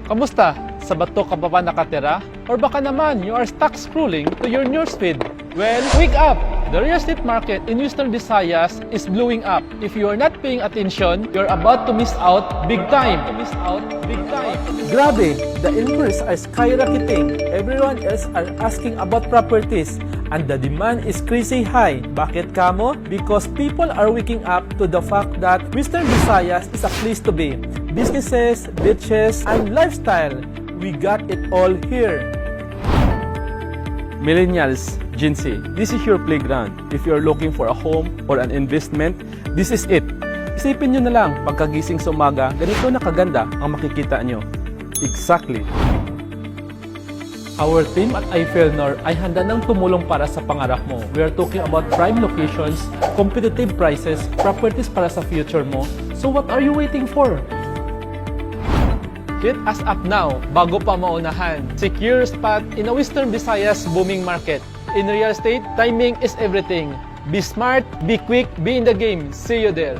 Kamusta? Sa bato ka pa ba nakatira? Or baka naman you are stuck scrolling to your newsfeed? Well, wake up! The real estate market in Western Visayas is blowing up. If you are not paying attention, you're about to miss out big time. Grabe, the inquiries are skyrocketing. Everyone else are asking about properties. And the demand is crazy high. Bakit kamo? Because people are waking up to the fact that Western Visayas is a place to be. Businesses, beaches, and lifestyle. We got it all here. Millennials, Gen Z, this is your playground. If you're looking for a home or an investment, this is it. Isipin nyo na lang, pagkagising sa umaga, ganito na kaganda ang makikita nyo. Exactly. Our team at Eiffel ay handa nang tumulong para sa pangarap mo. We are talking about prime locations, competitive prices, properties para sa future mo. So what are you waiting for? Hit us up now bago pa maunahan. Secure spot in a Western Visayas booming market. In real estate, timing is everything. Be smart, be quick, be in the game. See you there.